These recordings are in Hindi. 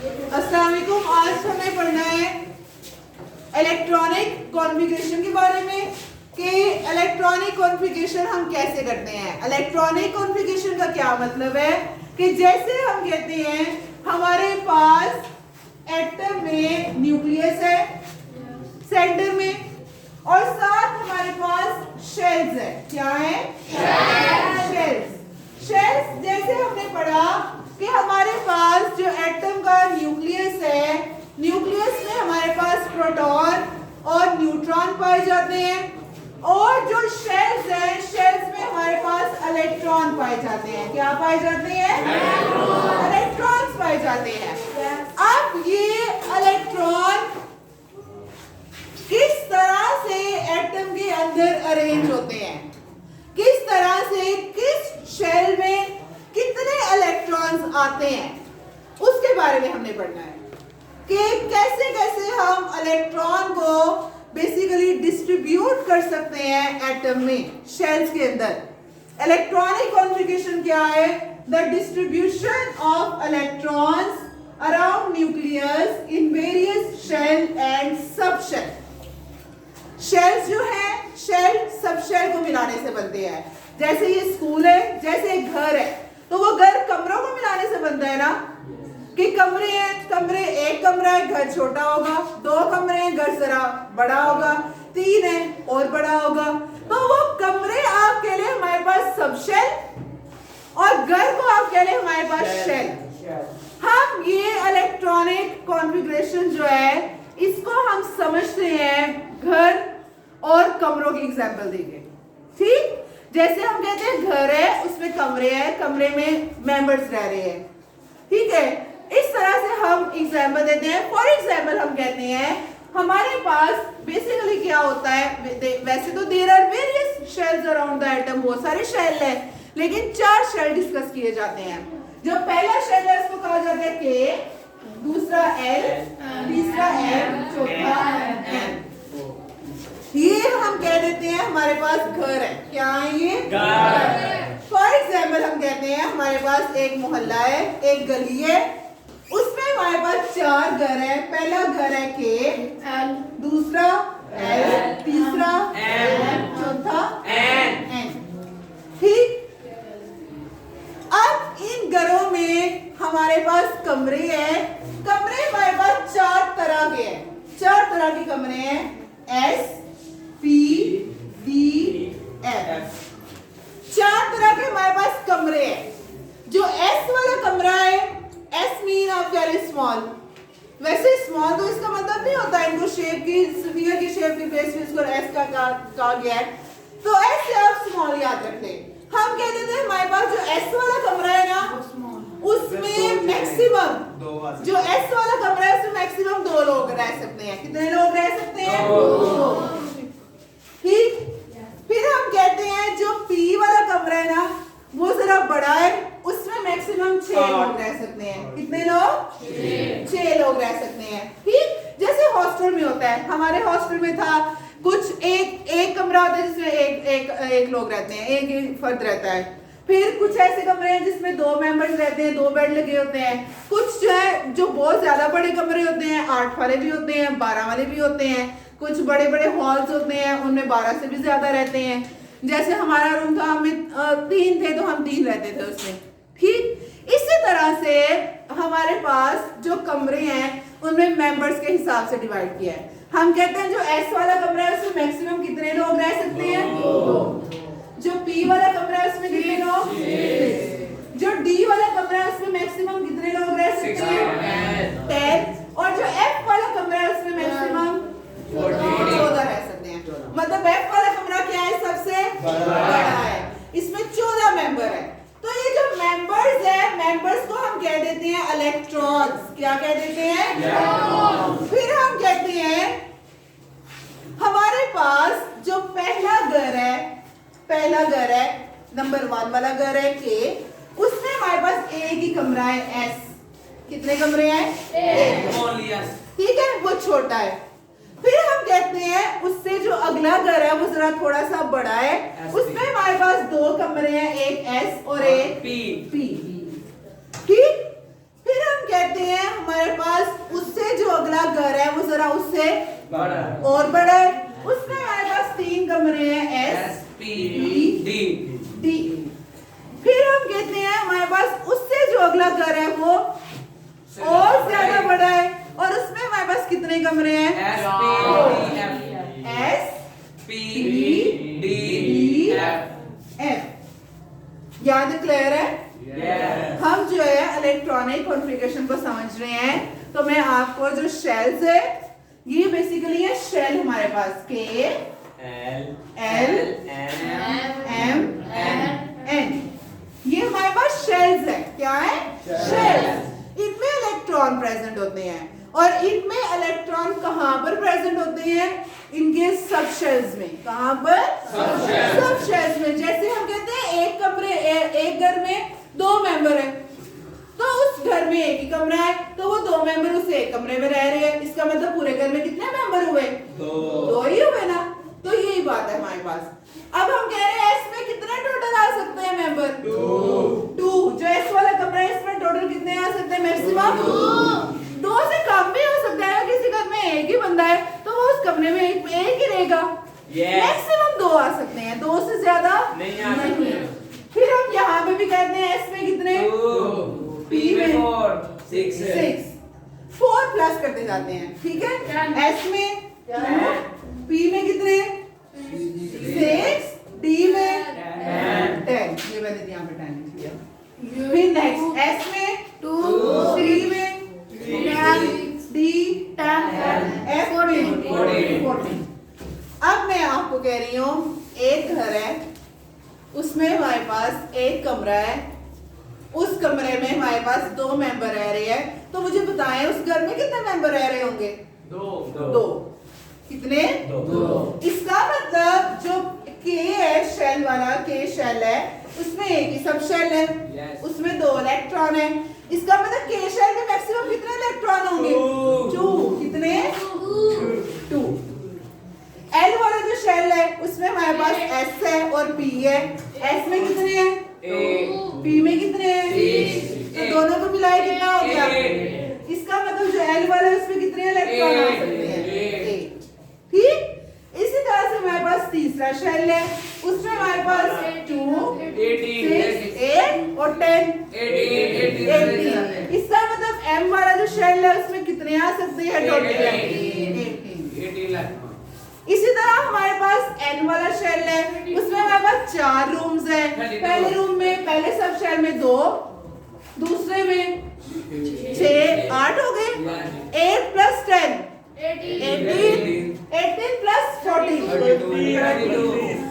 अस्सलाम वालेकुम। आज हमें पढ़ना है इलेक्ट्रॉनिक कॉन्फ़िगरेशन के बारे में कि इलेक्ट्रॉनिक कॉन्फ़िगरेशन हम कैसे करते हैं। इलेक्ट्रॉनिक कॉन्फ़िगरेशन का क्या मतलब है कि जैसे हम कहते हैं हमारे पास एटम में न्यूक्लियस है सेंटर में और साथ हमारे पास शेल्स है। क्या है? शेल्स। जैसे हमने पढ़ा कि हमारे पास जो एटम का न्यूक्लियस है, न्यूक्लियस में हमारे पास प्रोटॉन और न्यूट्रॉन पाए जाते हैं और जो शेल्स है, शेल्स में हमारे पास इलेक्ट्रॉन पाए जाते हैं। क्या पाए जाते हैं? इलेक्ट्रॉन्स पाए जाते हैं। अब ये इलेक्ट्रॉन किस तरह से एटम के अंदर अरेंज होते हैं, किस तरह से किस शेल में कितने इलेक्ट्रॉन्स आते हैं, उसके बारे में हमने पढ़ना है कि कैसे कैसे हम इलेक्ट्रॉन को बेसिकली डिस्ट्रीब्यूट कर सकते हैं एटम में, शेल्स के अंदर। इलेक्ट्रॉनिक कॉन्फ़िगरेशन क्या है? The distribution of electrons around nucleus in various shell and subshell. Shells जो है, शेल सब शेल को मिलाने से बनते हैं। जैसे ये स्कूल है, जैसे एक घर है, तो वो घर कमरों को मिलाने से बनता है ना, कि कमरे हैं, कमरे, एक कमरा है, घर छोटा होगा, दो कमरे हैं, घर जरा बड़ा होगा, तीन है और बड़ा होगा। तो वो कमरे आपके लिए हमारे पास सब शेल और घर को आपके लिए हमारे पास शेल। हम ये इलेक्ट्रॉनिक कॉन्फ़िगरेशन जो है इसको हम समझते हैं घर और कमरों की एग्जांपल देके। ठीक, जैसे हम कहते हैं घर है, उसमें कमरे हैं, कमरे में मेंबर्स रह रहे हैं। ठीक है, इस तरह से हम एग्जांपल देते हैं। फॉर एग्जांपल हम कहते हैं हमारे पास बेसिकली क्या होता है, वैसे तो there are various shells around the atom, बहुत सारे शेल है, लेकिन 4 शेल डिस्कस किए जाते हैं। जो पहला शेल है उसको कहा जाता है के, दूसरा एल, तीसरा एम, चौथा एन। ये हम कह देते हैं हमारे पास घर है। क्या है ये? घर। फॉर एग्जाम्पल हम कहते हैं हमारे पास एक मोहल्ला है, एक गली है, उसमें हमारे पास 4 घर है। पहला घर है के, दूसरा एल, तीसरा एम, चौथा एन। ठीक, अब इन घरों में हमारे पास कमरे हैं। कमरे हमारे पास 4 तरह के हैं, 4 तरह के कमरे हैं, एस, पी, डी, एफ। 4 तरह के हमारे पास कमरे हैं। जो एस वाला कमरा है, एस मीन आप कह रहे स्मॉल, वैसे स्मॉल तो इसका मतलब नहीं होता, इनको शेप की, स्फीयर की शेप की बेस पे इसको एस का कहा गया है, तो एस से आप स्मॉल याद रखते। हम कह देते हैं हमारे पास जो एस वाला कमरा है ना, उसमें मैक्सिमम, जो एस वाला कमरा है उसमें मैक्सिमम 2 लोग रह सकते हैं। कितने लोग रह सकते हैं? 2। ठीक, फिर हम कहते हैं जो पी वाला कमरा है ना, वो जरा बड़ा है, उसमें मैक्सिमम 6 लोग रह सकते हैं। कितने लोग? 6 लोग रह सकते हैं। ठीक, जैसे हॉस्टल में होता है, हमारे हॉस्टल में था कुछ एक कमरा होता है जिसमें एक लोग रहते हैं, एक फर्द रहता है। फिर कुछ ऐसे कमरे हैं जिसमें 2 मेंबर्स रहते हैं, 2 बेड लगे होते हैं। कुछ जो है जो बहुत ज्यादा बड़े कमरे होते हैं, 8 वाले भी होते हैं, 12 वाले भी होते हैं। कुछ बड़े बड़े हॉल्स होते हैं, उनमें 12 से भी ज्यादा रहते हैं। जैसे हमारा रूम था, हमें 3 थे तो हम 3 रहते थे उसमें। ठीक, इसी तरह से हमारे पास जो कमरे हैं उनमें मेंबर्स के हिसाब से डिवाइड किया है। हम कहते हैं जो एस वाला कमरा है उसमें मैक्सिमम कितने लोग रह सकते हैं? 2। जो पी वाला कमरा है उसमें कितने लोग? 6। जो डी वाला कमरा है उसमें मैक्सिमम कितने लोग रह सकते हैं? 10। और जो एफ वाला कमरा है उसमें मैक्सिमम 14 रह सकते हैं। मतलब एफ वाला कमरा क्या है? सबसे बड़ा है, इसमें 14 मेंबर है। तो ये जो मेंबर्स है, मेंबर्स को हम कह देते हैं इलेक्ट्रॉन्स। क्या कह देते हैं? फिर हम कहते हैं हमारे पास जो पहला घर है नंबर 1 वाला घर है के, उसमें हमारे पास एक ही कमरा है एस। कितने कमरे हैं? 1। ठीक है, वो छोटा है। फिर हम कहते हैं उससे जो अगला घर है वो जरा थोड़ा सा बड़ा है, उसमें हमारे पास 2 कमरे हैं, एक एस और एक पी। ठीक, फिर हम कहते हैं हमारे बड़ा, उससे बड़ा और बड़ा है। उसमें हमारे पास 3 कमरे हैं, एस पी डी डी। फिर हम कहते हैं हमारे पास उससे जो अगला घर है वो और ज्यादा बड़ा है, और उसमें हमारे पास कितने कमरे हैं, एस पी डी एफ। याद क्लियर है? हम जो है इलेक्ट्रॉनिक कॉन्फ़िगरेशन को समझ रहे हैं, तो मैं आपको जो शेल्स है, ये बेसिकली है शेल हमारे पास, के एल एम एन, ये हमारे पास शेल्स है। क्या है? शेल्स। इनमें इलेक्ट्रॉन प्रेजेंट होते हैं, और इनमें इलेक्ट्रॉन कहां पर प्रेजेंट होते हैं, इनके सब शेल्स में। कहां पर? सब शेल्स में। जैसे हम कहते हैं एक कमरे एक घर में 2 मेंबर हैं, तो उस घर में एक ही कमरा है, तो वो 2 मेंबर उस एक कमरे में रह रहे हैं। इसका मतलब पूरे घर में कितने मेंबर हुए? 2 ही हुए ना। तो यही बात है हमारे पास। अब हम कह रहे हैं इसमें कितने टोटल आ सकते हैं मेंबर? 2। जो एस वाला कमरा है इसमें टोटल कितने आ सकते हैं? मैक्सिमम 2 से कम भी हो सकता है। किसी घर में एक ही बंदा है तो वो उस कमरे में एक ही रहेगा। मैक्सिमम 2 आ सकते हैं, 2 से ज्यादा नहीं। फिर हम यहाँ पे भी कहते हैं एस में कितने? पी में 6 4 प्लस करते जाते हैं, ठीक है। एस में 2, पी में कितने? 6, डी में 10। ये मैंने यहाँ पे 10 लिख दिया। फिर नेक्स्ट एस में 2, 3 में 6, डी 10, एफ में 14। अब मैं आपको कह रही हूँ एक घर है, उसमें हमारे पास एक कमरा है, उस कमरे में हमारे पास 2 मेंबर रह रहे हैं, तो मुझे बताएं उस घर में कितने मेंबर रह रहे होंगे? 2। कितने? 2। इसका मतलब जो के है शेल वाला, के शेल है, उसमें एक ही सब शेल है, उसमें 2 इलेक्ट्रॉन है। इसका मतलब के शेल में मैक्सिमम कितने इलेक्ट्रॉन होंगे? 2। कितने? 2। एल वाला जो शेल है उसमें हमारे पास एस है और पी है। एस में कितने हैं? पी में कितने हैं? तो दोनों को मिलाए कितना हो गया? इसका मतलब जो एल वाला है उसमें कितने इलेक्ट्रॉन आ सकते हैं? 8। ठीक। इसी तरह से हमारे पास तीसरा शेल है, उसमें हमारे पास 2, 6, 8 और 10 18। इसका मतलब एम वाला जो शेल है उसमें कितने आ सकते हैं? टोटल 18। इसी तरह हमारे पास एन वाला शेल है, उसमें हमारे पास 4 रूम्स है। पहले रूम में, पहले सब शेल में 2, दूसरे में 6, 8 हो गए। 8 प्लस 10 18, 18 प्लस 14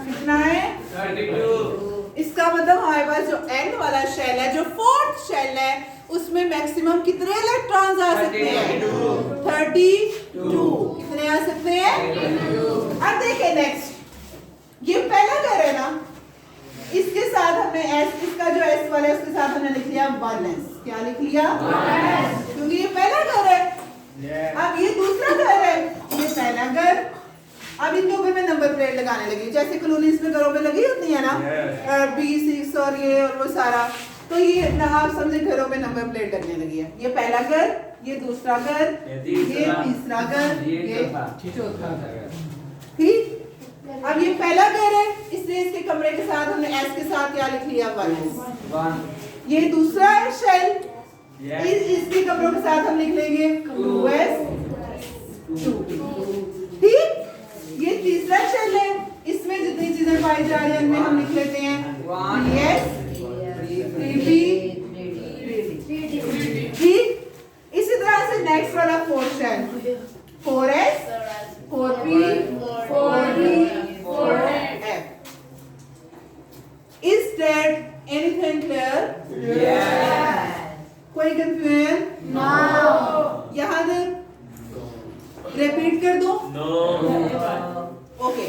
कितना है? 32। इसका मतलब हमारे पास जो एन वाला शेल है, जो 4th शेल है, उसमें मैक्सिमम कितने इलेक्ट्रॉन्स आ सकते हैं? 32। कितने आ सकते हैं? अब देखिए नेक्स्ट, ये पहला घर है ना, इसके साथ हमने एस, इसका जो एस वाला है उसके साथ हमने लिख लिया 1s। क्या लिख लिया? 1s, क्योंकि ये पहला घर है। अब ये दूसरा घर है, ये पहला घर। अब इनके ऊपर मैं नंबर प्लेट लगाने लगी, जैसे कॉलोनीज में घरों में लगी होती है ना, B6 और ये और वो सारा, तो ये ना आप समझे घरों में नंबर प्लेट लगने लगी है। ये पहला घर, ये दूसरा घर, ये तीसरा घर, ये चौथा घर। ठीक। अब ये पहला घर है, इसलिए इसके कमरे के साथ हमने एस के साथ क्या लिख लिया? 1। ये दूसरा है शेल, इसके कमरों के साथ हम लिख लेंगे 2s 2। ठीक। ये तीसरा शेल है, इसमें जितनी चीजें पाई जा रही है उनमें हम लिख लेते हैं 3s 3b 3d। ठीक। इसी तरह से नेक्स्ट वाला 4th shell, 4s 4p 4d 4f। Is that anything clear? Yes. कोई कंफ्यूजन? No. यहाँ तक रिपीट कर दूं? No. ओके,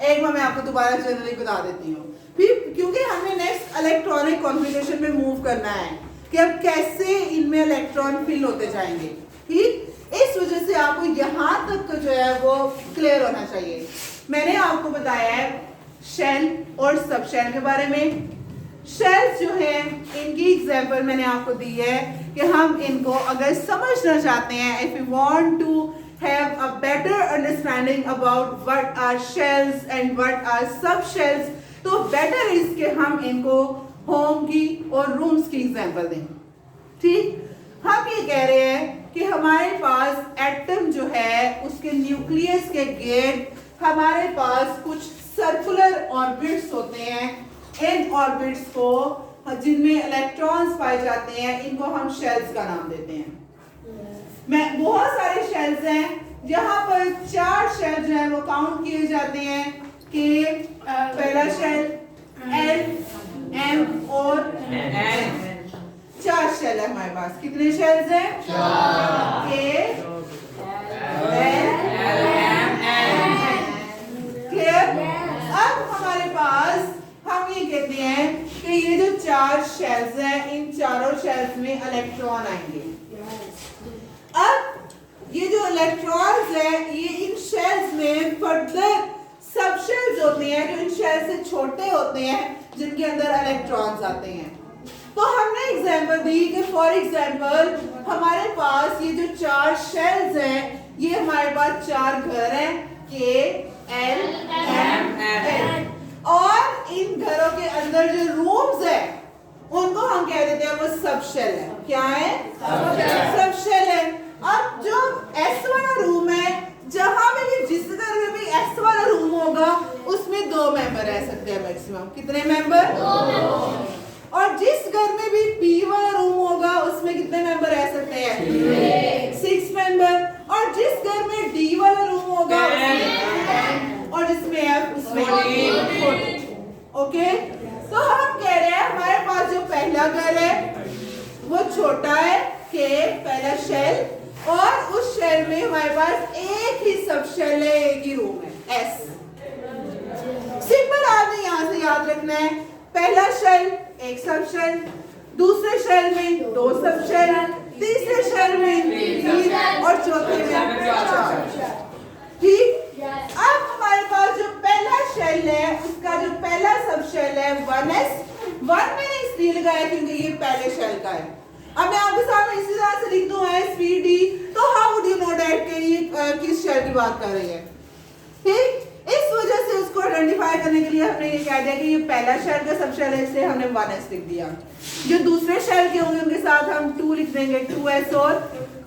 एक बार मैं आपको दोबारा जनरली बता देती हूँ। फिर क्योंकि हमें नेक्स्ट इलेक्ट्रॉनिक कॉन्फ़िगरेशन में मूव करना है कि अब कैसे इनमें इलेक्ट्रॉन फिल होते जाएंगे। ठीक। इस वजह से आपको यहाँ तक जो है वो क्लियर होना चाहिए। मैंने आपको बताया है शेल और सब शेल के बारे में। शेल्स जो है इनकी एग्जांपल मैंने आपको दी है कि हम इनको अगर समझना चाहते हैं, if you want to have a better understanding about what are shells and what are subshells, तो better is कि हम इनको home की और rooms की एग्जाम्पल दें। ठीक, हम ये कह रहे हैं कि हमारे पास एटम जो है उसके न्यूक्लियस के गेट हमारे पास कुछ सर्कुलर ऑर्बिट्स होते हैं। इन ऑर्बिट्स को जिनमें इलेक्ट्रॉन्स पाए जाते हैं इनको हम शेल्स का नाम देते हैं। मैं बहुत सारे शेल्स हैं जहां पर 4 शेल जो है वो काउंट किए जाते हैं कि पहला शेल एल एम और एन, 4 शेल है हमारे पास। कितने शेल्स हैं? 4 A L M N. Clear? अब हमारे पास हम ये कहते हैं कि ये जो 4 शेल्स हैं इन चारों शेल्स में इलेक्ट्रॉन आएंगे। अब ये जो इलेक्ट्रॉन्स है ये इन शेल्स में फर्दर सब शेल्स होते हैं जो इन शेल्स से छोटे होते हैं जिनके अंदर इलेक्ट्रॉन्स आते हैं। तो हमने एग्जांपल दी कि फॉर एग्जांपल हमारे पास ये जो 4 शेल्स हैं ये हमारे पास 4 घर हैं के एल एम एन, और इन घरों के अंदर जो रूम्स है उनको हम कह देते हैं वो सब शेल है। क्या है? सब शेल है। अब जो एस वाला रूम है जहां में भी जिस घर में भी एस वाला रूम होगा उसमें 2 मेंबर रह सकते हैं मैक्सिमम। कितने मेंबर? 2। और जिस घर में भी पी वाला रूम होगा उसमें कितने मेंबर रह सकते हैं? 6 मेंबर। और जिस घर में डी वाला रूम होगा और जिसमें एफ उसमें 14। ओके, तो हम कह रहे हैं हमारे पास जो पहला घर है वो छोटा है के पहला शेल, और उस शेल में हमारे पास एक ही सब शेल है, एक ही रूम है एस। सिंपल आपने यहां से याद रखना है पहला शेल एक सब शेल, दूसरे शेल में 2 सब शेल, तीसरे शेल में 3 और चौथे में 4। ठीक, अब हमारे पास जो पहला शेल है उसका जो पहला सब शेल है 1s। 1 मैंने इसलिए लगाया क्योंकि ये पहले शेल का है। अब मैं आपके सामने इसी तरह से लिख दूं SVD, तो how would you know that कि ये किस शेल की बात कर रही है? ठीक, इस वजह से उसको आइडेंटिफाई करने के लिए हमने ये कह दिया कि ये पहला शेल का सब शेल है, इसलिए हमने 1s लिख दिया। जो दूसरे शेल के होंगे उनके साथ हम 2 लिख देंगे, 2s और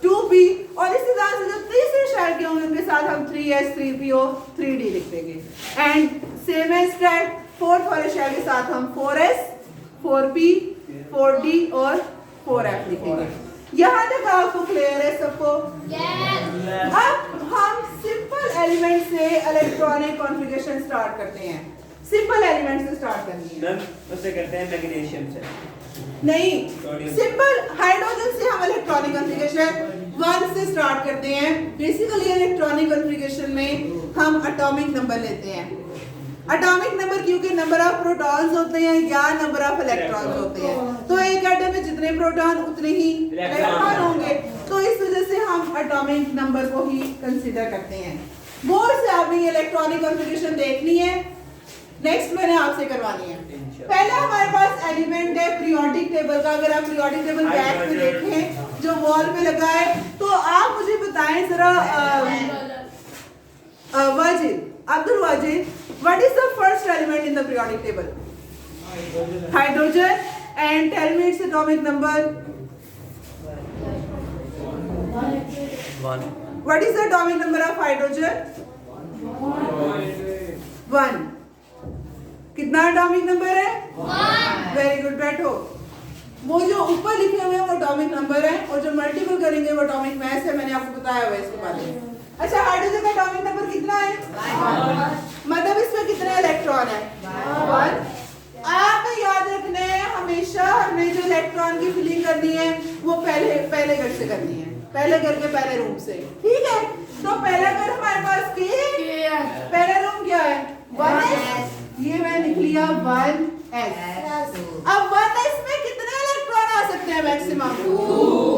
2p, और इसी तरह से जो तीसरे शेल के होंगे उनके साथ हम 3s 3p और 3d लिख देंगे। And same as that fourth वाले शेल के साथ हम 4s 4p 4d और 4f लिखेंगे। यहाँ तक आपको क्लियर है सबको? yes. अब हम सिंपल एलिमेंट से इलेक्ट्रॉनिक कॉन्फ़िगरेशन स्टार्ट करते हैं। सिंपल एलिमेंट से स्टार्ट करनी है। मैम उससे करते हैं मैग्नीशियम से। नहीं, सिंपल हाइड्रोजन से हम इलेक्ट्रॉनिक कॉन्फ़िगरेशन 1 से स्टार्ट करते हैं। बेसिकली इलेक्ट्रॉनिक कॉन्फ़िगरेशन में हम एटॉमिक नंबर लेते हैं। एटॉमिक नंबर क्योंकि नंबर ऑफ प्रोटॉन्स होते हैं या नंबर ऑफ इलेक्ट्रॉन्स होते हैं, तो एक एटम में जितने प्रोटॉन उतने ही इलेक्ट्रॉन होंगे, तो इस वजह से हम एटॉमिक नंबर को ही कंसीडर करते हैं। गौर से आपने ये इलेक्ट्रॉनिक कॉन्फ़िगरेशन देखनी है, नेक्स्ट मैंने आपसे करवानी है। पहला हमारे पास एलिमेंट है पीरियोडिक टेबल का। अगर आप पीरियोडिक टेबल बैक में देखें जो वॉल पे लगा है, तो आप मुझे बताएं जरा Wajid, Abdul Wajid, what is the first element in the periodic table? Hydrogen. And tell me its atomic number. 1. What is the atomic number of hydrogen? 1. कितना एटॉमिक नंबर है? 1. वेरी गुड, बैठो। वो जो ऊपर लिखे हुए हैं वो एटॉमिक नंबर है, और जो मल्टीपल करेंगे वो एटॉमिक मास है। मैंने आपको बताया हुआ है इसके बारे में। अच्छा, हाइड्रोजन का एटॉमिक नंबर कितना है? 1. मतलब इसमें कितने इलेक्ट्रॉन है? 1. आपने याद रखना है हमेशा हमने जो इलेक्ट्रॉन की फिलिंग करनी है वो पहले घर से करनी है, पहले घर के पहले रूम से। ठीक है, तो पहला घर हमारे पास पहला रूम क्या है? 1s। ये मैं लिख लिया 1s। अब 1s में कितने इलेक्ट्रॉन आ सकते हैं? मैक्सिमम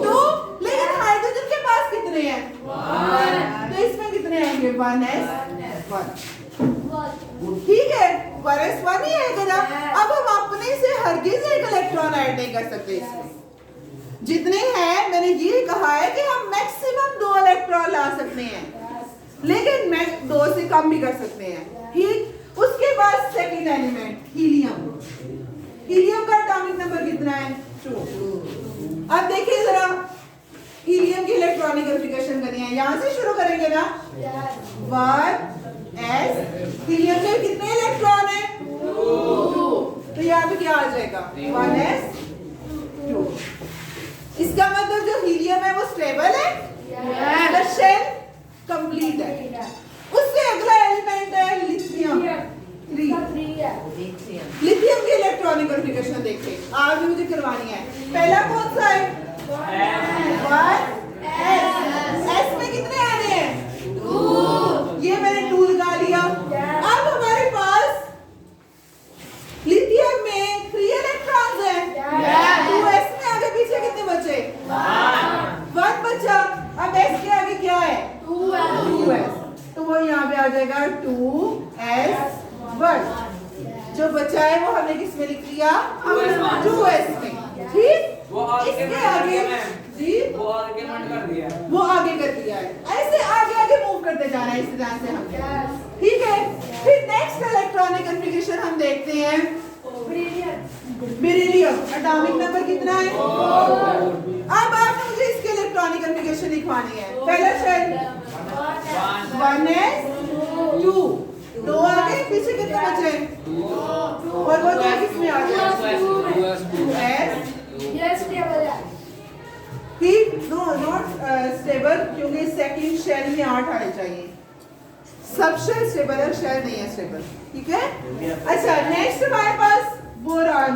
2। लेकिन हाइड्रोजन के पास कितने हैं? 1। तो इसमें कितने आएंगे? 1s 1। ठीक है, 1s 1 ही आएगा ना। अब हम अपने से हरगिज एक इलेक्ट्रॉन ऐड नहीं कर सकते इसमें। जितने हैं मैंने ये कहा है कि हम मैक्सिमम 2 इलेक्ट्रॉन ला बढ़ा सकते हैं, लेकिन मैं 2 से कम भी कर सकते हैं। ठीक, उसके बाद सेकंड एलिमेंट हीलियम। हीलियम का एटॉमिक नंबर कितना है? 2। अब देखिए जरा हीलियम की इलेक्ट्रॉनिक कॉन्फ़िगरेशन करनी है, यहां से शुरू करेंगे ना। 1s, हीलियम में कितने इलेक्ट्रॉन है? 2। तो यहाँ पे क्या आ जाएगा? 1s 2। इसका मतलब जो हीलियम है वो स्टेबल है, the shell कंप्लीट है। उससे अगला एलिमेंट है लिथियम 3। लिथियम की इलेक्ट्रॉनिक कॉन्फ़िगरेशन देखिए, आज मुझे करवानी है। पहला कौन सा है? 1s में कितने आने हैं? 2। ये मैंने 2 लगा लिया। अब हमारे पास लिथियम में 3 इलेक्ट्रॉन्स हैं। 2s में आगे पीछे कितने बचे? 1 बचा। अब s के आगे क्या है? 2s, तो वो यहाँ पे आ जाएगा 2s1। जो बचा है वो हमने किस में लिख दिया? 2s में। ठीक, इसके आगे जी वो आगे कर दिया, वो आगे कर दिया है। ऐसे आगे आगे मूव करते जाना है इस तरह से हमने। ठीक है, फिर नेक्स्ट इलेक्ट्रॉनिक कॉन्फ़िगरेशन हम देखते हैं बेरिलियम। एटॉमिक नंबर कितना है? 4। अब आपने मुझे इसके इलेक्ट्रॉनिक कॉन्फ़िगरेशन लिखवानी है। पहला शेल 1s 2, 2 आगे पीछे कितने बचे? 2 और वो 2 किसमें आ जाए? 2s। ठीक, नो नॉट स्टेबल, क्योंकि सेकंड शेल में 8 आने चाहिए। सब शेल स्टेबल है, शेल नहीं है स्टेबल। ठीक है, अच्छा नेक्स्ट हमारे पास बोरान।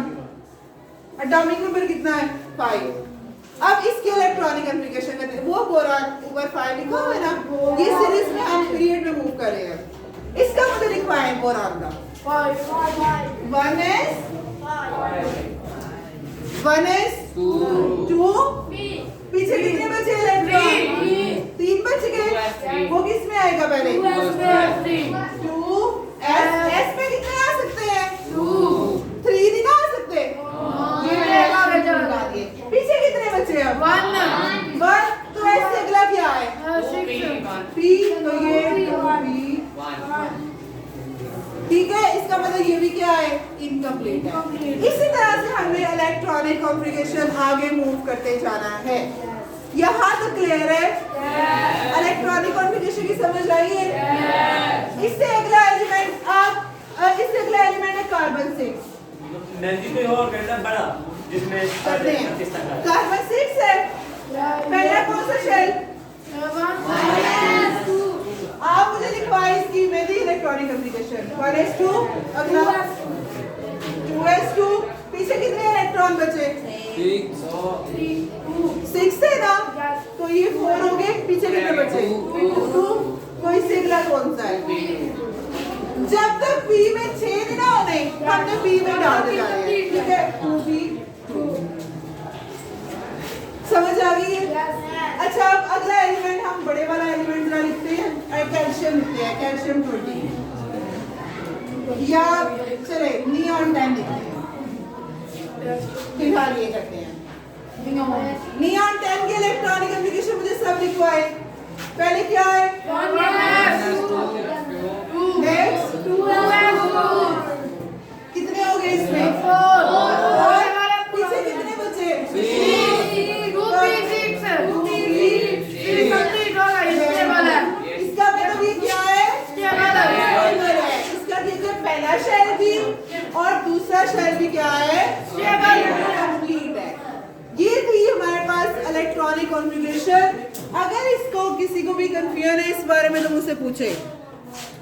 एटॉमिक नंबर कितना है? 5। अब इसके इलेक्ट्रॉनिक कॉन्फ़िगरेशन करते हैं। वो बोरान ऊपर 5 लिखा हुआ है ना, ये सीरीज में हम पीरियड में मूव कर रहे हैं। इसका मुझे लिखवाएं बोरान का 1s 2। पीछे कितने बचे इलेक्ट्रॉन? 3 बच गए। वो किस में आएगा पहले? 2s में कितने आ सकते हैं? 3 नहीं ना आ सकते। ये लगा दिए। पीछे कितने बचे अब? 1। तो s से अगला क्या है? p, तो ये 2p1। ठीक है, इसका मतलब ये भी क्या है? इनकम्प्लीट है। इसी तरह से हमें इलेक्ट्रॉनिक कॉन्फ़िगरेशन आगे मूव करते जाना है। यहाँ तक क्लियर है? इलेक्ट्रॉनिक कॉन्फ़िगरेशन की समझ आई है? इससे अगला एलिमेंट इससे अगला एलिमेंट है कार्बन 6। नजदीक कोई और कहता बड़ा जिसमें करते हैं। कार्बन 6 है। पहला कौन सा शेल? आप मुझे लिखवाए इसकी मेरी इलेक्ट्रॉनिक कॉन्फ़िगरेशन। 1s2, अगला 2s2। पीछे कितने इलेक्ट्रॉन बचे? 6 है ना, तो ये 4 हो गए। पीछे कितने बचे? 2। तो इससे अगला कौन सा है? जब तक p में 6 नहीं ना होने, हमने p में डाल दिया है। ठीक है, 2p2। समझ आ गई है? अच्छा, अब अगला एलिमेंट हम बड़े वाला एलिमेंट जरा लिखते हैं। कैल्शियम लिखते हैं, कैल्शियम 20, या चले नियॉन 10 लिखते हैं। फिलहाल ये करते हैं नियॉन 10 के इलेक्ट्रॉनिक कॉन्फ़िगरेशन मुझे सब लिखवाए। पहले क्या है? Next 2s2। कितने हो गए इसमें? 4। पीछे कितने बचे? इसका मतलब ये क्या है? इसका देखिए पहला शेल भी और दूसरा शेल भी क्या है? कंप्लीट है। ये थी हमारे पास इलेक्ट्रॉनिक कॉन्फ़िगरेशन। अगर इसको किसी को भी कंफ्यूजन है इस बारे में तो मुझसे पूछे।